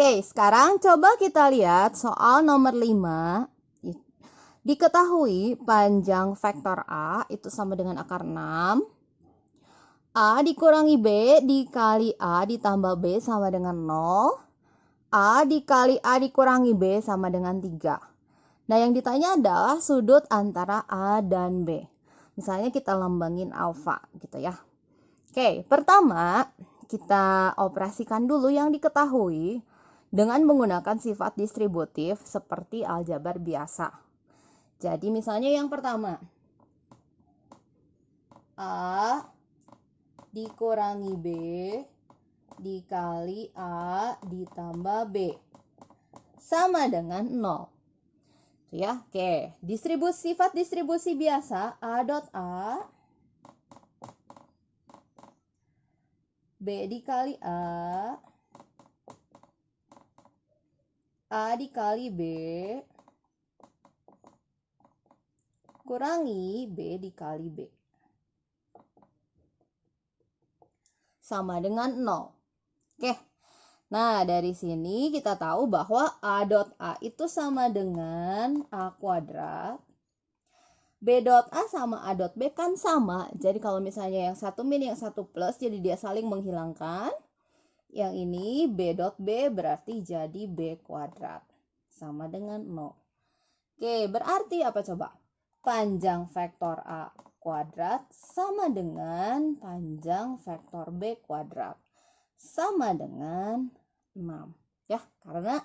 Oke, sekarang coba kita lihat soal nomor 5. Diketahui panjang vektor A itu sama dengan akar 6. A dikurangi B dikali A ditambah B sama dengan 0. A dikali A dikurangi B sama dengan 3. Nah, yang ditanya adalah sudut antara A dan B. Misalnya kita lambangin alfa gitu ya. Oke, pertama kita operasikan dulu yang diketahui dengan menggunakan sifat distributif seperti aljabar biasa. Jadi misalnya yang pertama, A dikurangi B dikali A ditambah B sama dengan 0. Ya, oke. Sifat distribusi biasa A dot A B dikali A dikali B kurangi B dikali B sama dengan 0. Oke. Nah, dari sini kita tahu bahwa A dot A itu sama dengan A kuadrat. B dot A sama A dot B kan sama. Jadi kalau misalnya yang satu min, yang satu plus, jadi dia saling menghilangkan. Yang ini B dot B berarti jadi B kuadrat. Sama dengan 0. Oke, berarti apa coba? Panjang vektor A kuadrat sama dengan panjang vektor B kuadrat. Sama dengan 6. Ya, karena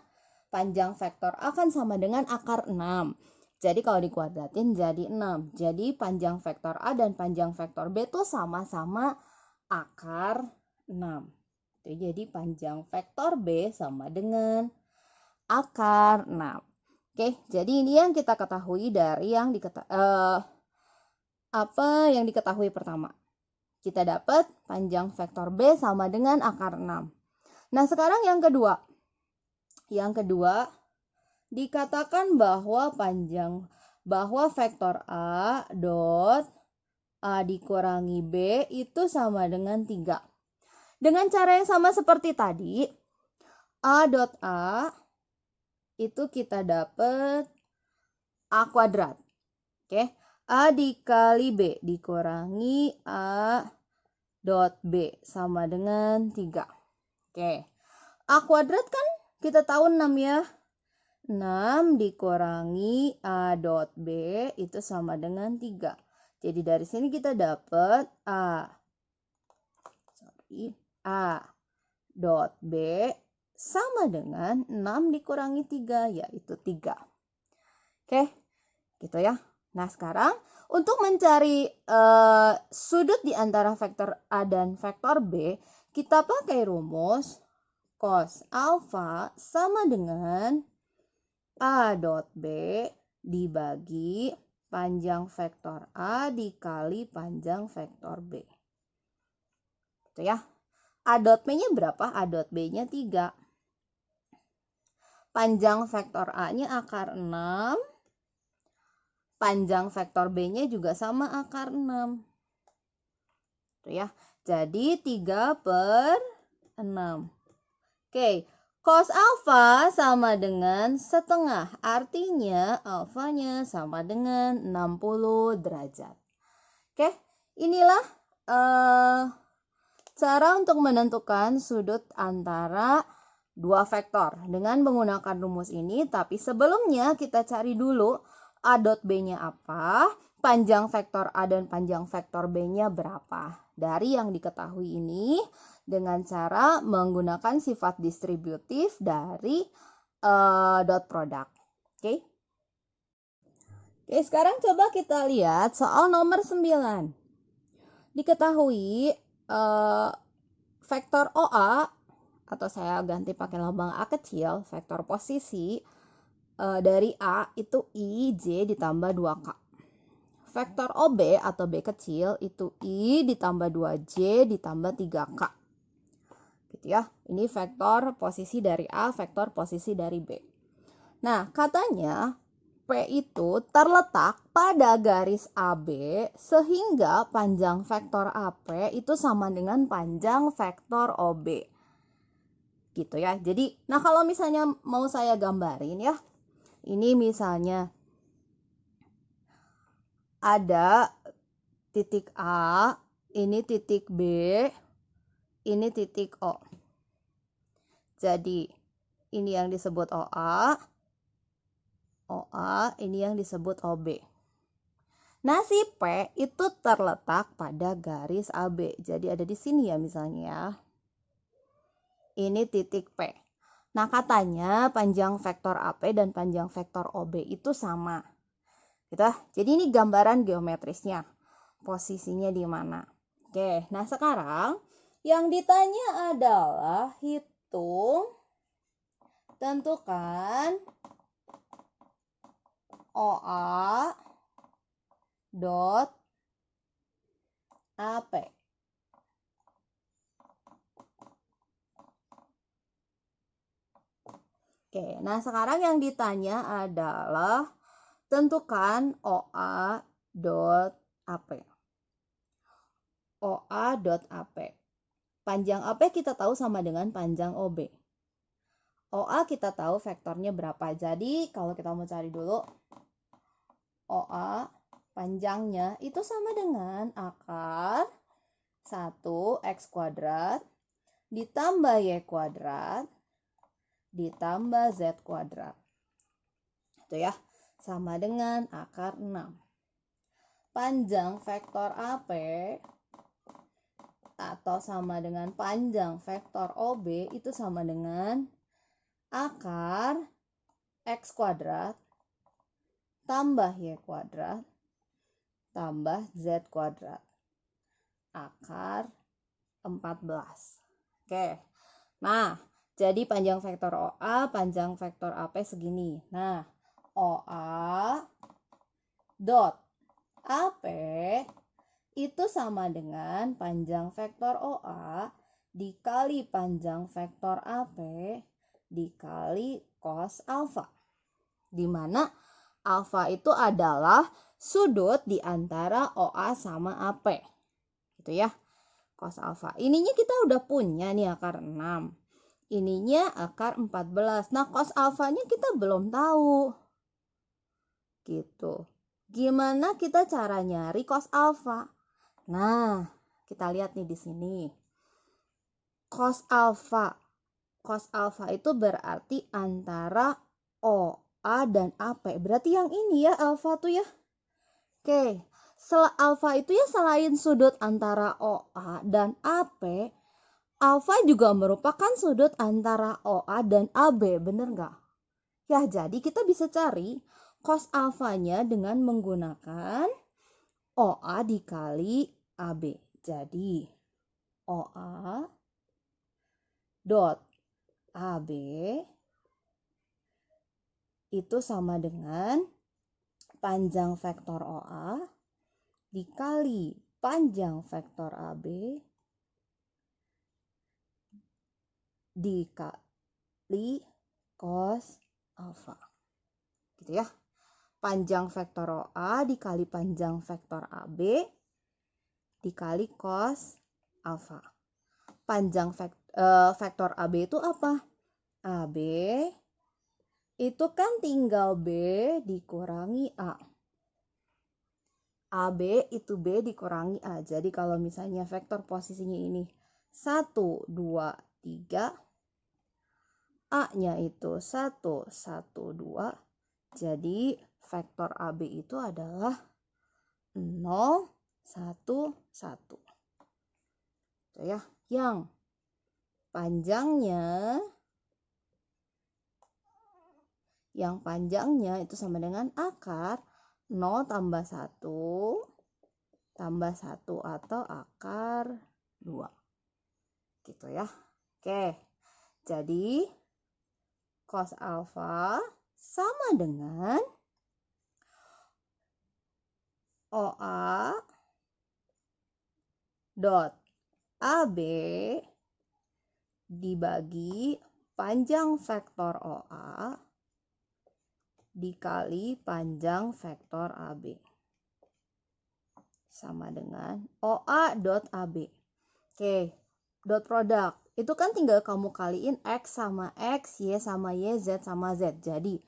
panjang vektor A kan sama dengan akar 6. Jadi kalau dikuadratin jadi 6. Jadi panjang vektor A dan panjang vektor B itu sama-sama akar 6. Jadi panjang vektor B sama dengan akar 6. Oke, jadi ini yang kita ketahui dari yang diketahui pertama. Kita dapat panjang vektor B sama dengan akar 6. Nah, sekarang yang kedua. Yang kedua, dikatakan bahwa vektor A dot A dikurangi B itu sama dengan 3. Dengan cara yang sama seperti tadi, A dot A itu kita dapat A kuadrat. Oke, A dikali B dikurangi A dot B sama dengan 3. Oke, A kuadrat kan kita tahu 6 ya. 6 dikurangi A dot B itu sama dengan 3. Jadi dari sini kita dapat A dot B sama dengan 6 dikurangi 3, yaitu 3. Oke, gitu ya. Nah, sekarang untuk mencari sudut di antara vektor A dan vektor B, kita pakai rumus cos alfa sama dengan A dot B dibagi panjang vektor A dikali panjang vektor B. Gitu ya. A dot B-nya berapa? A dot B-nya 3. Panjang vektor A-nya akar 6. Panjang vektor B-nya juga sama akar 6. Tuh ya. Jadi 3 per 6. Oke. Cos alfa sama dengan setengah. Artinya alfanya sama dengan 60 derajat. Oke. Inilah cara untuk menentukan sudut antara dua vektor dengan menggunakan rumus ini. Tapi sebelumnya kita cari dulu A dot B-nya apa, panjang vektor A dan panjang vektor B-nya berapa. Dari yang diketahui ini dengan cara menggunakan sifat distributif dari dot product. Oke. Oke, sekarang coba kita lihat soal nomor 9. Diketahui vektor OA, atau saya ganti pakai lambang A kecil, vektor posisi dari A itu IJ ditambah 2K. Vektor OB atau B kecil itu I ditambah 2J ditambah 3K. Gitu ya. Ini vektor posisi dari A, vektor posisi dari B. Nah, katanya P itu terletak pada garis AB sehingga panjang vektor AP itu sama dengan panjang vektor OB. Gitu ya. Jadi, nah kalau misalnya mau saya gambarin ya, ini misalnya ada titik A, ini titik B, ini titik O. Jadi, ini yang disebut OA, ini yang disebut OB. Nah, si P itu terletak pada garis AB. Jadi ada di sini ya misalnya ya. Ini titik P. Nah, katanya panjang vektor AP dan panjang vektor OB itu sama. Gitu. Jadi ini gambaran geometrisnya. Posisinya di mana. Oke, nah sekarang yang ditanya adalah hitung, tentukan OA dot AP. Oke, nah sekarang yang ditanya adalah tentukan OA dot AP. OA dot AP. Panjang AP kita tahu sama dengan panjang OB. OA kita tahu vektornya berapa. Jadi kalau kita mau cari dulu OA panjangnya itu sama dengan akar 1 X kuadrat ditambah Y kuadrat ditambah Z kuadrat. Itu ya, sama dengan akar 6. Panjang vektor AP atau sama dengan panjang vektor OB itu sama dengan akar X kuadrat tambah Y kuadrat tambah Z kuadrat. Akar 14. Oke. Nah, jadi panjang vektor OA, panjang vektor AP segini. Nah, OA dot AP itu sama dengan panjang vektor OA dikali panjang vektor AP dikali cos alfa. Di mana alfa itu adalah sudut di antara OA sama AP. Gitu ya. Cos alfa. Ininya kita udah punya nih akar 6. Ininya akar 14. Nah, cos alfanya kita belum tahu. Gitu. Gimana kita cara nyari cos alfa? Nah, kita lihat nih di sini. Cos alfa. Cos alfa itu berarti antara OA dan AP. Berarti yang ini ya alfa tuh ya. Oke. Alfa itu ya selain sudut antara OA dan AP, alfa juga merupakan sudut antara OA dan AB, bener nggak? Ya, jadi kita bisa cari cos alfanya dengan menggunakan OA dikali AB. Jadi, OA dot AB itu sama dengan panjang vektor OA dikali panjang vektor AB dikali cos alfa. Gitu ya. Panjang vektor OA dikali panjang vektor AB dikali cos alfa. Panjang vektor AB itu apa? AB itu kan tinggal B dikurangi A. AB itu B dikurangi A. Jadi kalau misalnya vektor posisinya ini 1, 2, 3. A-nya itu 1, 1, 2. Jadi vektor AB itu adalah 0, 1, 1. Itu ya. Yang panjangnya itu sama dengan akar 0 tambah 1 tambah 1 atau akar 2. Gitu ya. Oke. Jadi cos alfa sama dengan OA dot AB dibagi panjang vektor OA dikali panjang vektor AB. Sama dengan OA dot AB. Oke, dot produk. itu kan tinggal kamu kaliin X sama X, Y sama Y, Z sama Z. Jadi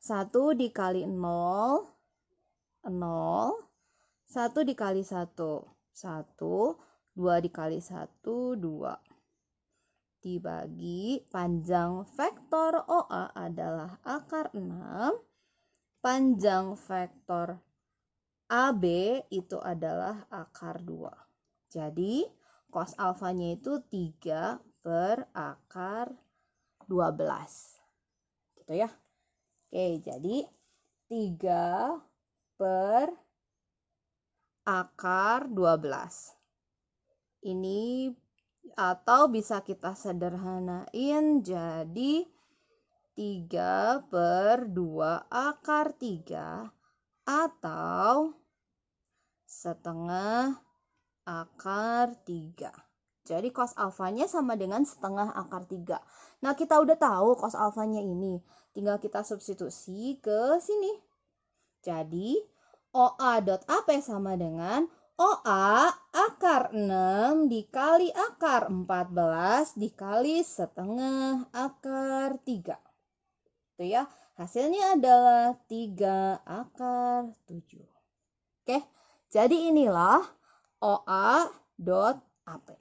1 dikali 0, 0, 1 dikali 1, 1, 2 dikali 1, 2. Dibagi panjang vektor OA adalah akar 6, panjang vektor AB itu adalah akar 2. Jadi cos alfanya itu 3 per akar 12. Gitu ya. Oke, jadi 3 per akar 12. Ini atau bisa kita sederhanain jadi 3 per 2 akar 3 atau setengah akar 3. Jadi cos alfanya sama dengan setengah akar 3. Nah, kita udah tahu cos alfanya ini. Tinggal kita substitusi ke sini. Jadi OA dot AP sama dengan OA akar 6 dikali akar 14 dikali setengah akar 3. Itu ya, hasilnya adalah 3 akar 7. Oke, jadi inilah OA dot AP.